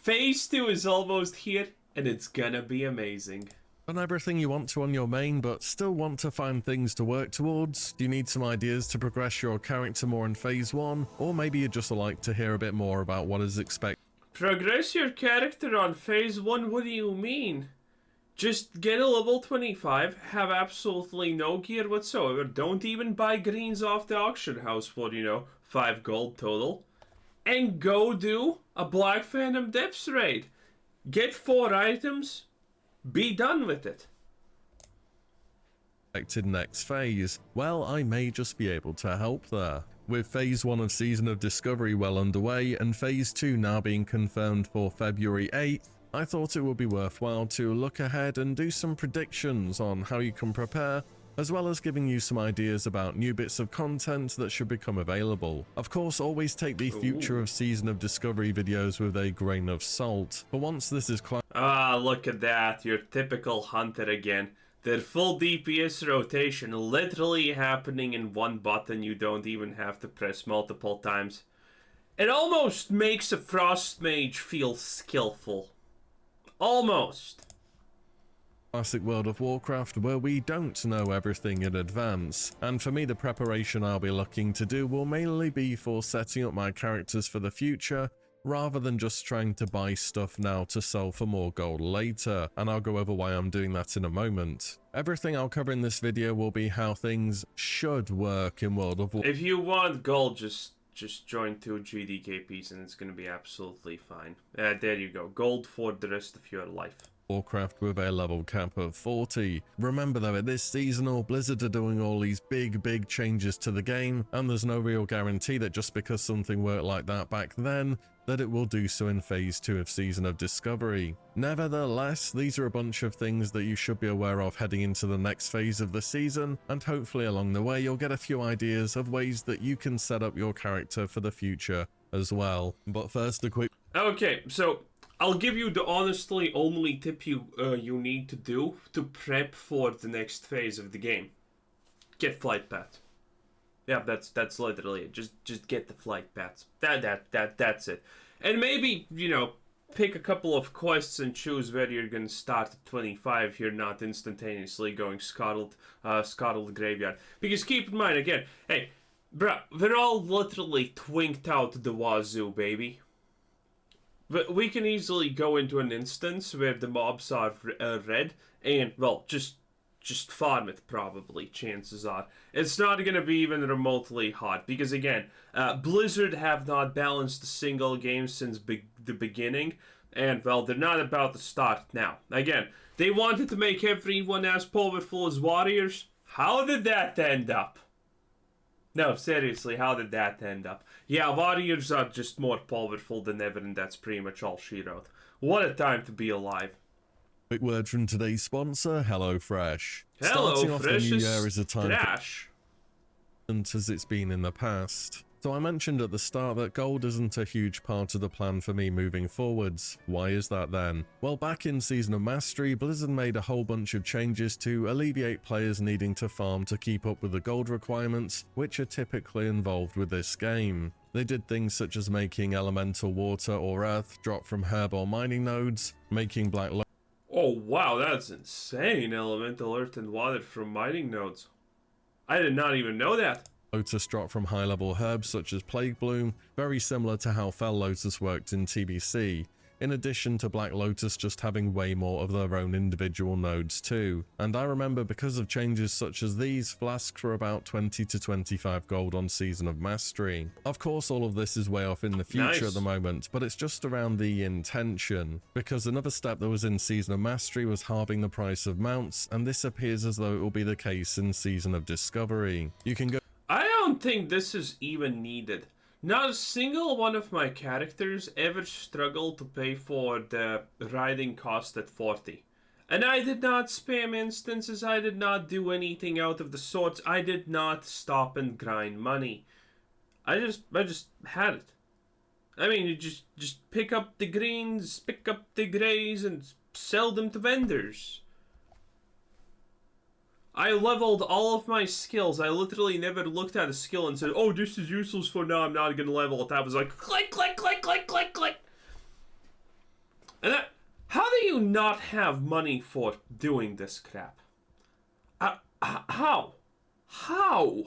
Phase 2 is almost here, and it's gonna be amazing. Done everything you want to on your main, but still want to find things to work towards? Do you need some ideas to progress your character more in Phase 1? Or maybe you'd just like to hear a bit more about what is expected? Progress your character on Phase 1? What do you mean? Just get a level 25, have absolutely no gear whatsoever, don't even buy greens off the auction house for, 5 gold total, and go do a Black Phantom Depths raid. Get 4 items, be done with it. Next phase? Well, I may just be able to help there. With Phase 1 of Season of Discovery well underway and Phase 2 now being confirmed for February 8th, I thought it would be worthwhile to look ahead and do some predictions on how you can prepare, as well as giving you some ideas about new bits of content that should become available. Of course, always take the future of Season of Discovery videos with a grain of salt, but once this is clear. Ah, look at that, your typical hunter again. Their full DPS rotation literally happening in one button, you don't even have to press multiple times. It almost makes a Frost Mage feel skillful. Almost. Classic World of Warcraft, where we don't know everything in advance, and for me the preparation I'll be looking to do will mainly be for setting up my characters for the future, rather than just trying to buy stuff now to sell for more gold later, and I'll go over why I'm doing that in a moment. Everything I'll cover in this video will be how things should work in World of Warcraft. If you want gold, just join 2 GDKPs and it's gonna be absolutely fine. There you go, gold for the rest of your life. Warcraft with a level cap of 40. Remember though, at this seasonal, Blizzard are doing all these big changes to the game, and there's no real guarantee that just because something worked like that back then, that it will do so in Phase 2 of Season of Discovery. Nevertheless, these are a bunch of things that you should be aware of heading into the next phase of the season, and hopefully along the way you'll get a few ideas of ways that you can set up your character for the future as well. But first, a quick... Okay, so I'll give you the honestly only tip you need to do to prep for the next phase of the game. Get flight path. Yeah, that's literally it. Just get the flight paths. That's it. And maybe, pick a couple of quests and choose where you're gonna start at 25. You're not instantaneously going scuttled graveyard. Because keep in mind again, hey, bruh, we're all literally twinked out the wazoo, baby. But we can easily go into an instance where the mobs are red and, well, just farm it probably, chances are. It's not going to be even remotely hot because, again, Blizzard have not balanced a single game since the beginning, and, well, they're not about to start now. Again, they wanted to make everyone as powerful as warriors. How did that end up? No, seriously, how did that end up? Yeah, warriors are just more powerful than ever, and that's pretty much all she wrote. What a time to be alive. Quick word from today's sponsor, HelloFresh. Hello, Starting off the Fresh new is year is a time trash. as it's been in the past. So I mentioned at the start that gold isn't a huge part of the plan for me moving forwards. Why is that then? Well, back in Season of Mastery, Blizzard made a whole bunch of changes to alleviate players needing to farm to keep up with the gold requirements, which are typically involved with this game. They did things such as making elemental water or earth drop from herb or mining nodes, making black Oh wow, that's insane. Elemental earth and water from mining nodes. I did not even know that. Lotus drop from high-level herbs such as Plague Bloom, very similar to how Fel Lotus worked in TBC, in addition to Black Lotus just having way more of their own individual nodes too. And I remember because of changes such as these, flasks were about 20 to 25 gold on Season of Mastery. Of course all of this is way off in the future at the moment, but it's just around the intention, because another step that was in Season of Mastery was halving the price of mounts, and this appears as though it will be the case in Season of Discovery. You can go... I don't think this is even needed. Not a single one of my characters ever struggled to pay for the riding cost at 40. And I did not spam instances, I did not do anything out of the sorts, I did not stop and grind money. I just had it. I mean, you just pick up the greens, pick up the greys, and sell them to vendors. I leveled all of my skills. I literally never looked at a skill and said, oh, this is useless for now, I'm not going to level it. I was like, click, click, click, click, click, click. do not have money for doing this crap. How? How?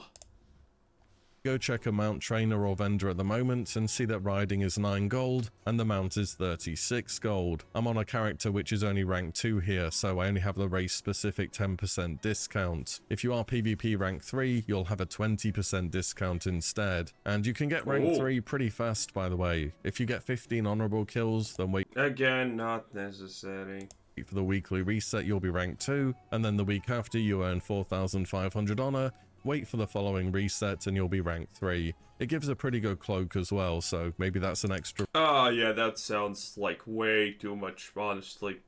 Go check a mount trainer or vendor at the moment and see that riding is 9 gold and the mount is 36 gold. I'm on a character which is only rank 2 here, so I only have the race specific 10% discount. If you are PvP rank 3, you'll have a 20% discount instead. And you can get rank 3 pretty fast, by the way. If you get 15 honorable kills, then wait. Again, not necessary. For the weekly reset, you'll be rank 2, and then the week after you earn 4,500 honor. Wait for the following reset and you'll be rank 3. It gives a pretty good cloak as well, so maybe that's an extra. Oh yeah, that sounds like way too much, honestly,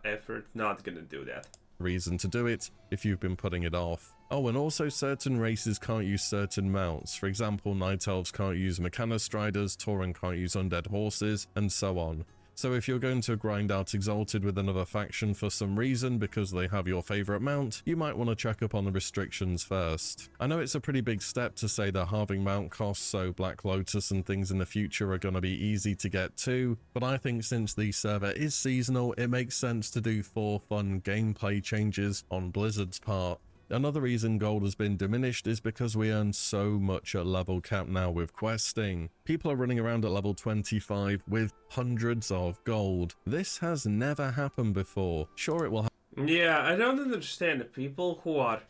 effort. Not gonna do that. Reason to do it if you've been putting it off. Oh, and also certain races can't use certain mounts. For example, Night Elves can't use Mechanostriders, Tauren can't use Undead Horses, and so on. So if you're going to grind out Exalted with another faction for some reason because they have your favorite mount, you might want to check up on the restrictions first. I know it's a pretty big step to say they're halving mount costs, so Black Lotus and things in the future are going to be easy to get to, but I think since the server is seasonal, it makes sense to do 4 fun gameplay changes on Blizzard's part. Another reason gold has been diminished is because we earn so much at level cap now with questing. People are running around at level 25 with hundreds of gold. This has never happened before. Sure, it will happen. Yeah, I don't understand the people who are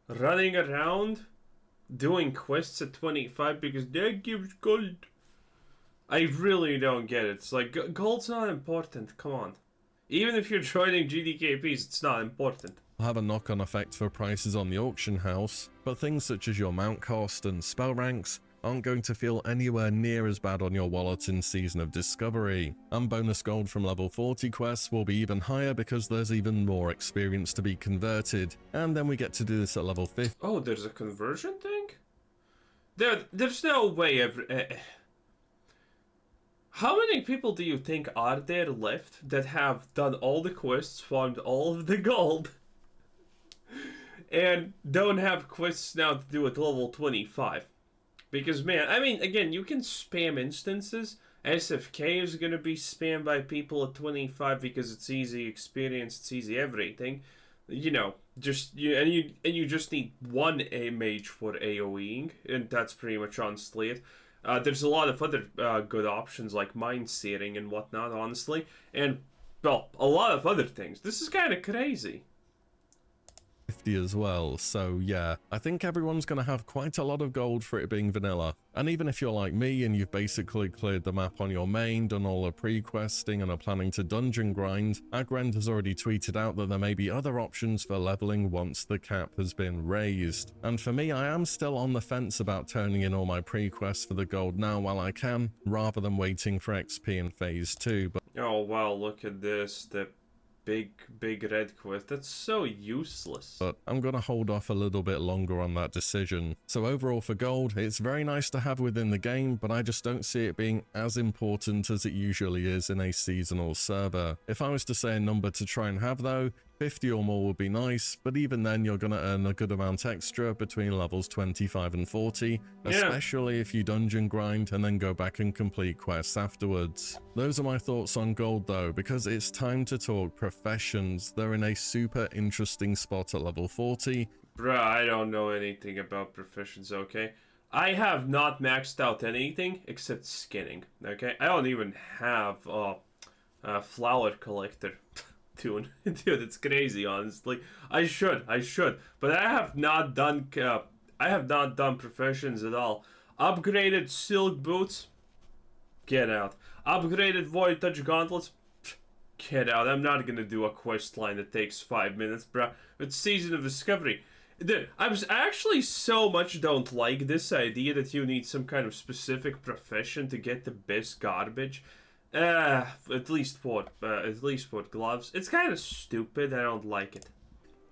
running around doing quests at 25 because that gives gold. I really don't get it. It's like, gold's not important, come on. Even if you're joining GDKPs, it's not important. Have a knock-on effect for prices on the auction house, but things such as your mount cost and spell ranks aren't going to feel anywhere near as bad on your wallet in Season of Discovery. And bonus gold from level 40 quests will be even higher because there's even more experience to be converted, and then we get to do this at level 50. Oh, there's a conversion thing? There's no way How many people do you think are there left that have done all the quests, farmed all of the gold, and don't have quests now to do at level 25? Because, man, I mean, again, you can spam instances. SFK is going to be spammed by people at 25 because it's easy experience, it's easy everything. You know, you just need one mage for AoEing, and that's pretty much honestly it. There's a lot of other good options like mind searing and whatnot, honestly. And, well, a lot of other things. This is kind of crazy. 50 as well, so yeah, I think everyone's going to have quite a lot of gold for it being vanilla. And even if you're like me and you've basically cleared the map on your main, done all the pre-questing and are planning to dungeon grind, Agrend has already tweeted out that there may be other options for leveling once the cap has been raised. And for me, I am still on the fence about turning in all my pre-quests for the gold now while I can, rather than waiting for XP in Phase 2. But oh wow, look at this, the big red quest. That's so useless. But I'm gonna hold off a little bit longer on that decision. So overall for gold, it's very nice to have within the game, but I just don't see it being as important as it usually is in a seasonal server. If I was to say a number to try and have though, 50 or more would be nice, but even then you're going to earn a good amount extra between levels 25 and 40, especially if you dungeon grind and then go back and complete quests afterwards. Those are my thoughts on gold though, because it's time to talk professions. They're in a super interesting spot at level 40. Bruh, I don't know anything about professions, okay? I have not maxed out anything except skinning, okay? I don't even have a flower collector. Dude, it's crazy, honestly. I should, but I have not done professions at all. Upgraded silk boots, get out. Upgraded void touch gauntlets, get out. I'm not gonna do a quest line that takes 5 minutes, bruh. It's Season of Discovery. Dude, I actually so much don't like this idea that you need some kind of specific profession to get the best garbage. At least for gloves. It's kind of stupid. I don't like it.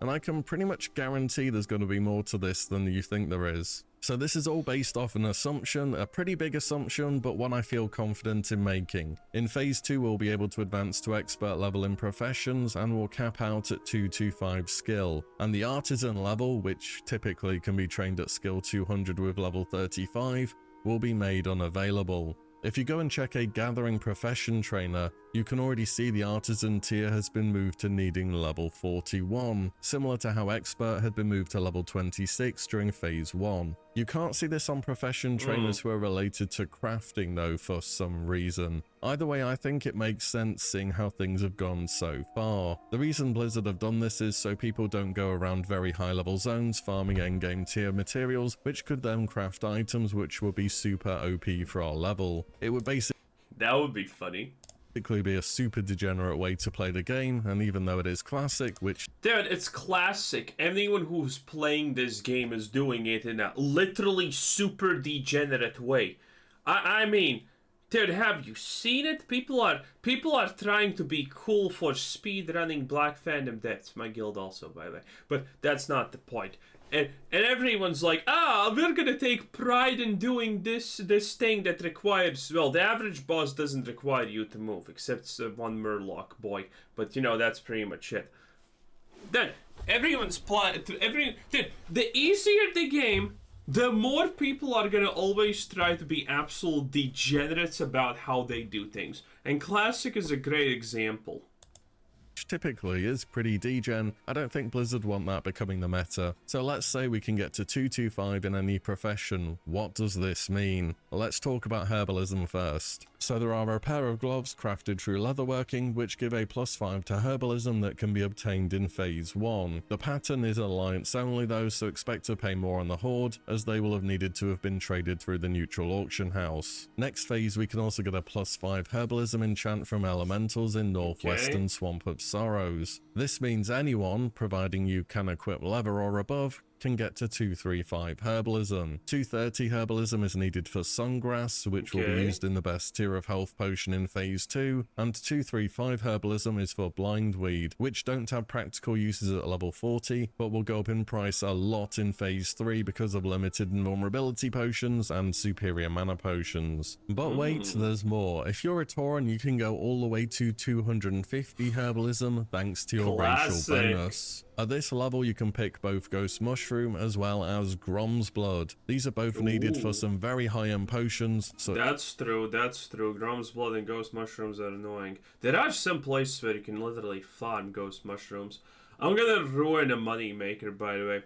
And I can pretty much guarantee there's going to be more to this than you think there is. So this is all based off an assumption, a pretty big assumption, but one I feel confident in making. In Phase 2, we'll be able to advance to expert level in professions and will cap out at 225 skill. And the artisan level, which typically can be trained at skill 200 with level 35, will be made unavailable. If you go and check a gathering profession trainer, you can already see the artisan tier has been moved to needing level 41, similar to how expert had been moved to level 26 during phase 1. You can't see this on profession trainers who are related to crafting though for some reason. Either way, I think it makes sense seeing how things have gone so far. The reason Blizzard have done this is so people don't go around very high level zones farming endgame tier materials, which could then craft items which would be super OP for our level. It would basically That would be funny. Be a super degenerate way to play the game, and even though it is classic, which Dude, it's classic. Anyone who's playing this game is doing it in a literally super degenerate way. I mean, dude, have you seen it? People are trying to be cool for speed running Black Phantom. That's my guild also, by the way. But that's not the point. And everyone's like, we're gonna take pride in doing this thing that requires, well, the average boss doesn't require you to move, except one Murloc boy, but you know, that's pretty much it. Then, everyone's dude, the easier the game, the more people are gonna always try to be absolute degenerates about how they do things. And Classic is a great example. typically is pretty degen. I don't think Blizzard want that becoming the meta. So let's say we can get to 225 in any profession. What does this mean? Well, let's talk about Herbalism first. So there are a pair of gloves crafted through Leatherworking which give a +5 to Herbalism that can be obtained in phase 1. The pattern is alliance only though, so expect to pay more on the Horde, as they will have needed to have been traded through the neutral auction house. Next phase we can also get a +5 Herbalism enchant from elementals in Northwestern Swamp of Sorrows. This means anyone, providing you can equip leather or above, can get to 235 Herbalism. 230 Herbalism is needed for Sungrass, which will be used in the best tier of health potion in phase 2, and 235 Herbalism is for Blindweed, which don't have practical uses at level 40, but will go up in price a lot in phase 3 because of limited invulnerability potions and superior mana potions. But wait, there's more. If you're a Tauren, you can go all the way to 250 Herbalism thanks to your racial bonus. At this level you can pick both Ghost Mushroom as well as Grom's Blood. These are both needed for some very high-end potions. So that's true. Grom's Blood and Ghost Mushrooms are annoying. There are some places where you can literally farm Ghost Mushrooms. I'm gonna ruin a money maker, by the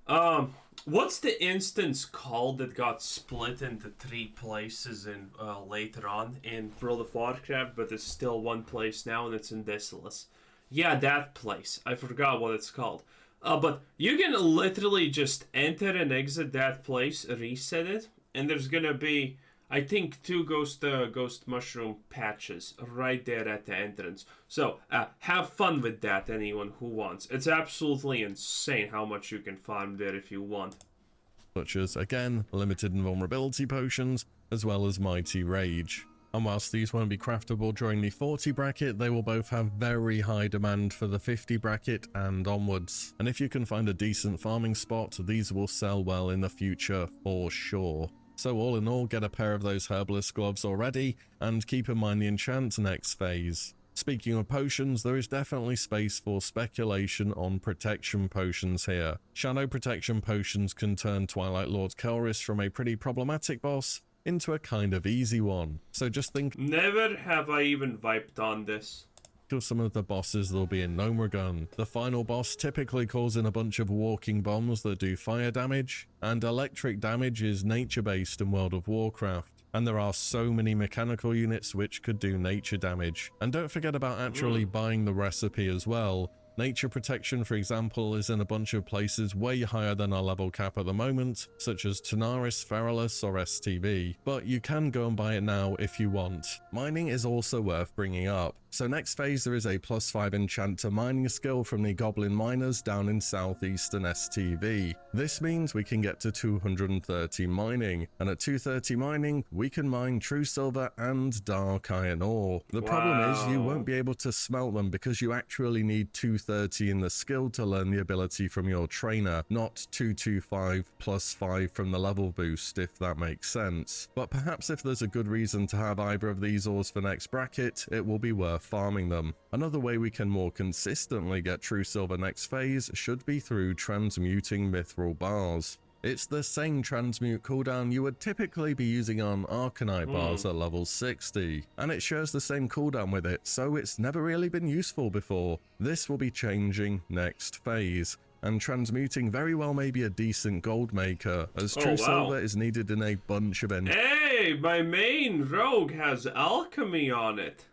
way. What's the instance called that got split into 3 places in later on in World of Warcraft, but it's still one place now and it's in Desolace? Yeah, that place. I forgot what it's called. But you can literally just enter and exit that place, reset it, and there's gonna be, I think, 2 ghost mushroom patches right there at the entrance. So, have fun with that, anyone who wants. It's absolutely insane how much you can farm there if you want. Such as, again, limited invulnerability potions, as well as Mighty Rage. And whilst these won't be craftable during the 40 bracket, they will both have very high demand for the 50 bracket and onwards. And if you can find a decent farming spot, these will sell well in the future for sure. So all in all, get a pair of those herbalist gloves already, and keep in mind the enchant next phase. Speaking of potions, there is definitely space for speculation on protection potions here. Shadow protection potions can turn Twilight Lord Kelris from a pretty problematic boss into a kind of easy one. So just think, never have I even vibed on this. Of some of the bosses that'll be in Gnomeregan. The final boss typically calls in a bunch of walking bombs that do fire damage, and electric damage is nature based in World of Warcraft. And there are so many mechanical units which could do nature damage. And don't forget about actually buying the recipe as well. Nature protection, for example, is in a bunch of places way higher than our level cap at the moment, such as Tanaris, Feralus, or STV, but you can go and buy it now if you want. Mining is also worth bringing up. So next phase there is a +5 enchanter mining skill from the Goblin Miners down in southeastern STV. This means we can get to 230 mining, and at 230 mining we can mine true silver and dark iron ore. The problem is you won't be able to smelt them because you actually need 230 in the skill to learn the ability from your trainer, not 225 +5 from the level boost, if that makes sense. But perhaps if there's a good reason to have either of these ores for next bracket, it will be worth farming them. Another way we can more consistently get true silver next phase should be through transmuting mithril bars. It's the same transmute cooldown you would typically be using on Arcanite bars at level 60, and it shares the same cooldown with it, so it's never really been useful before. This will be changing next phase, and transmuting very well may be a decent gold maker, as true silver is needed in a bunch of Hey, my main rogue has alchemy on it.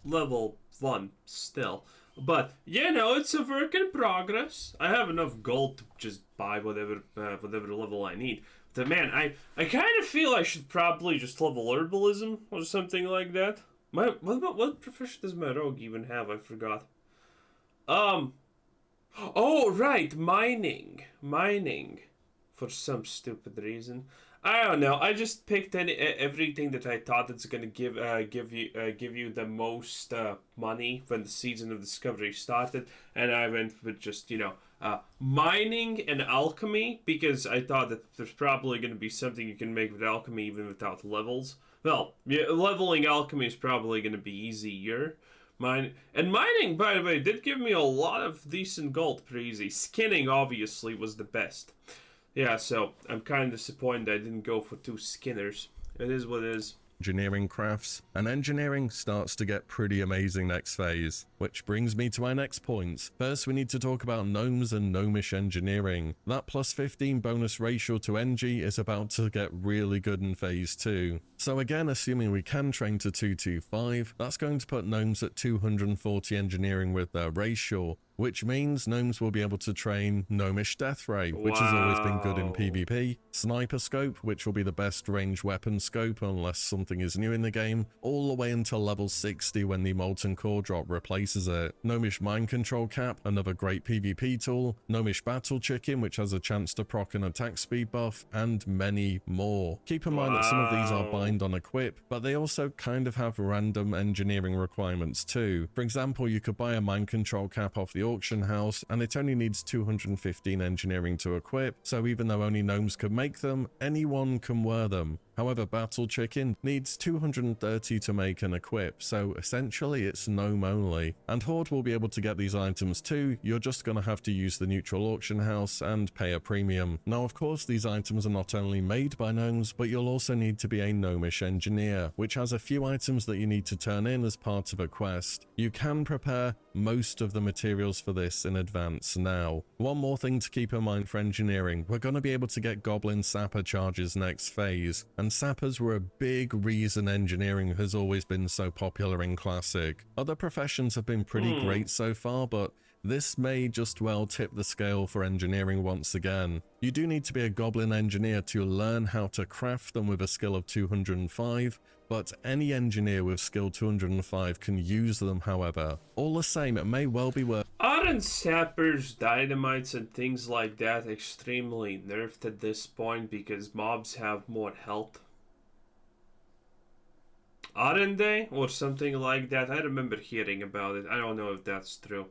Level 1 still. But, you know, it's a work in progress. I have enough gold to just buy whatever level I need. But man, I kind of feel I should probably just level Herbalism or something like that. What profession does my rogue even have? I forgot. Oh, right, mining. Mining. For some stupid reason. I don't know. I just picked everything that I thought it's gonna give you the most money when the season of discovery started, and I went with just mining and alchemy, because I thought that there's probably gonna be something you can make with alchemy even without levels. Well, yeah, leveling alchemy is probably gonna be easier. Mining, by the way, did give me a lot of decent gold pretty easy. Skinning obviously was the best. Yeah, so I'm kind of disappointed I didn't go for 2 skinners. It is what it is. Engineering crafts, and engineering starts to get pretty amazing next phase. Which brings me to my next point. First, we need to talk about gnomes and gnomish engineering. That plus 15 bonus ratio to NG is about to get really good in phase 2. So again, assuming we can train to 225, that's going to put gnomes at 240 engineering with their ratio, which means gnomes will be able to train gnomish death ray, which has always been good in PvP, sniper scope, which will be the best range weapon scope unless something is new in the game, all the way until level 60 when the molten core drop replaces it. Gnomish mind control cap, another great PvP tool, gnomish battle chicken, which has a chance to proc an attack speed buff, and many more. Keep in mind that some of these are bind on equip, but they also kind of have random engineering requirements too. For example, you could buy a mind control cap off the auction house, and it only needs 215 engineering to equip, so even though only gnomes could make them, anyone can wear them. However, Battle Chicken needs 230 to make and equip, so essentially it's gnome only. And Horde will be able to get these items too, you're just gonna have to use the neutral auction house and pay a premium. Now of course these items are not only made by gnomes, but you'll also need to be a gnomish engineer, which has a few items that you need to turn in as part of a quest. You can prepare most of the materials for this in advance now. One more thing to keep in mind for engineering, we're going to be able to get goblin sapper charges next phase, and sappers were a big reason engineering has always been so popular in Classic. Other professions have been pretty great so far, but this may just well tip the scale for engineering once again. You do need to be a goblin engineer to learn how to craft them with a skill of 205, but any engineer with skill 205 can use them however. All the same, it may well be worth... Aren't sappers, dynamites and things like that extremely nerfed at this point because mobs have more health? Aren't they? Or something like that? I remember hearing about it. I don't know if that's true.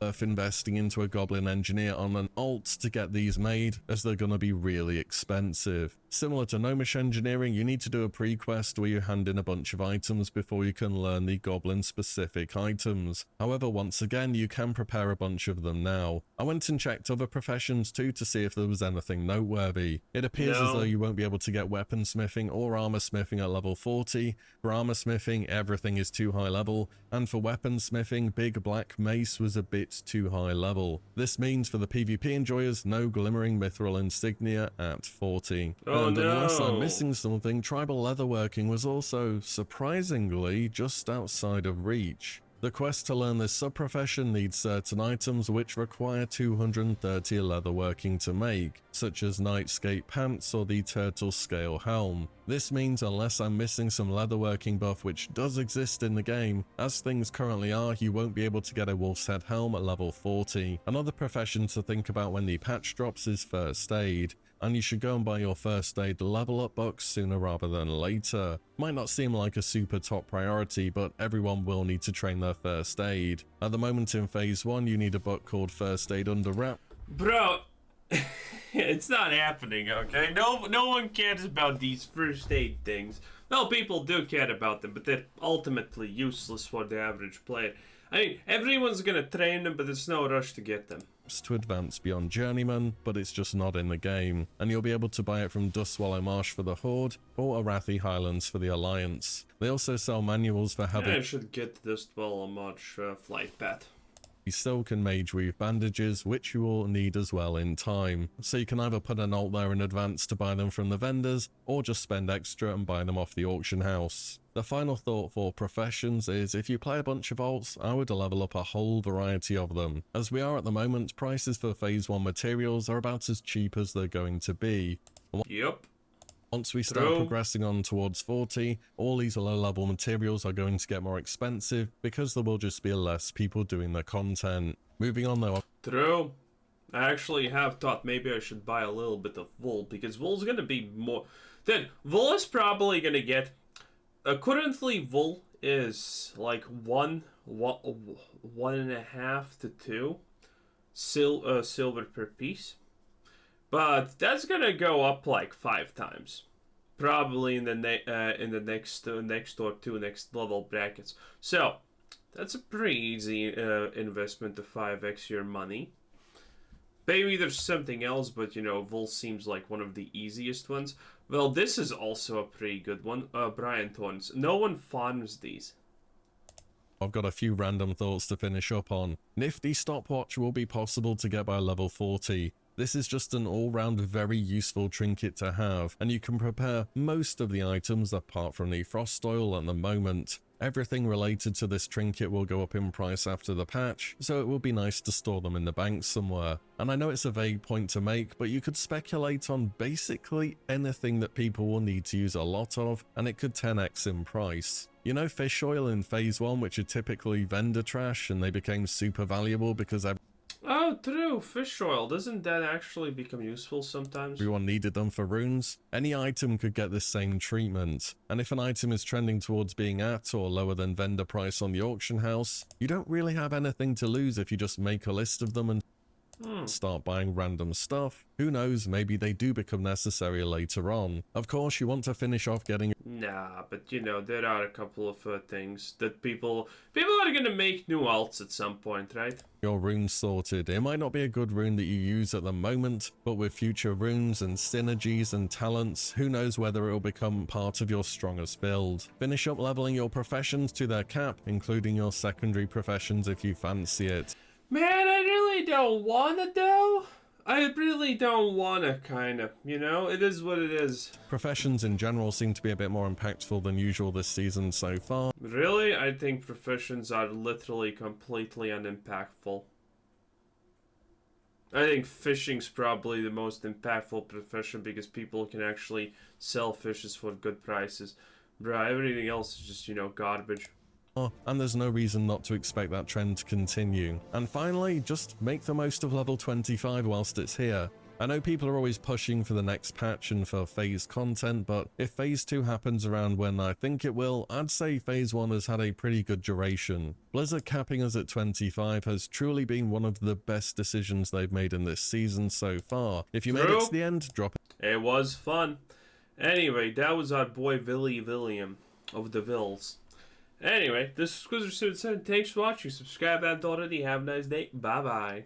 Worth investing into a goblin engineer on an alt to get these made, as they're gonna be really expensive. Similar to gnomish engineering, you need to do a pre-quest where you hand in a bunch of items before you can learn the goblin specific items. However, once again, you can prepare a bunch of them now. I went and checked other professions too to see if there was anything noteworthy. It appears as though you won't be able to get weapon smithing or armor smithing at level 40. For armor smithing, everything is too high level, and for weapon smithing, big black mace was a bit too high level. This means for the PvP enjoyers, no glimmering mithril insignia at 40. And unless I'm missing something, tribal leatherworking was also, surprisingly, just outside of reach. The quest to learn this sub-profession needs certain items which require 230 leatherworking to make, such as Nightscape pants or the turtle scale helm. This means unless I'm missing some leatherworking buff which does exist in the game, as things currently are, you won't be able to get a wolf's head helm at level 40. Another profession to think about when the patch drops is first aid, and you should go and buy your first aid level up box sooner rather than later. Might not seem like a super top priority, but everyone will need to train their first aid. At the moment in phase 1, you need a book called First Aid Under Wrap. Bro, It's not happening, okay? No one cares about these first aid things. Well, people do care about them, but they're ultimately useless for the average player. I mean, everyone's gonna train them, but there's no rush to get them. To advance beyond Journeyman, but it's just not in the game, and you'll be able to buy it from Dustswallow Marsh for the Horde, or Arathi Highlands for the Alliance. They also sell manuals for having I should get this well much flight path. silk and mage weave bandages, which you will need as well in time. So you can either put an alt there in advance to buy them from the vendors, or just spend extra and buy them off the auction house. The final thought for professions is if you play a bunch of alts, I would level up a whole variety of them. As we are at the moment, prices for phase 1 materials are about as cheap as they're going to be. Yep. Once we start progressing on towards 40, all these low level materials are going to get more expensive because there will just be less people doing the content. Moving on though. True. I actually have thought maybe I should buy a little bit of wool, because wool's gonna be more... Then, wool is probably gonna get... currently, wool is like 1.5 to 2 silver per piece. But that's gonna go up like 5 times, probably in the next or 2 next level brackets. So that's a pretty easy investment to 5x your money. Maybe there's something else, but you know, wool seems like one of the easiest ones. Well, this is also a pretty good one. Brian Thorns. No one farms these. I've got a few random thoughts to finish up on. Nifty stopwatch will be possible to get by level 40. This is just an all-round very useful trinket to have, and you can prepare most of the items apart from the frost oil at the moment. Everything related to this trinket will go up in price after the patch, so it will be nice to store them in the bank somewhere. And I know it's a vague point to make, but you could speculate on basically anything that people will need to use a lot of, and it could 10x in price. You know fish oil in phase 1, which are typically vendor trash, and they became super valuable because Oh, true. Fish oil. Doesn't that actually become useful sometimes? everyone needed them for runes. Any item could get this same treatment, and if an item is trending towards being at or lower than vendor price on the auction house, you don't really have anything to lose if you just make a list of them and start buying random stuff. Who knows, maybe they do become necessary later on. Of course, you want to finish off getting... Nah, but you know, there are a couple of things that people are gonna make new alts at some point, right? your runes sorted. It might not be a good rune that you use at the moment, but with future runes and synergies and talents, who knows whether it will become part of your strongest build. Finish up leveling your professions to their cap, including your secondary professions if you fancy it. Man, I really don't wanna though. I really don't wanna, kinda. You know, it is what it is. Professions in general seem to be a bit more impactful than usual this season so far. Really? I think professions are literally completely unimpactful. I think fishing's probably the most impactful profession because people can actually sell fishes for good prices. Bruh, everything else is just, you know, garbage. And there's no reason not to expect that trend to continue. And finally, just make the most of level 25 whilst it's here. I know people are always pushing for the next patch and for phase content, but if phase 2 happens around when I think it will, I'd say phase 1 has had a pretty good duration. Blizzard capping us at 25 has truly been one of the best decisions they've made in this season so far. If you made it to the end, drop it. It was fun. Anyway, that was our boy William of the Vills. Anyway, this is Squizzer Suit. Thanks for watching. Subscribe if you haven't already. Have a nice day. Bye bye.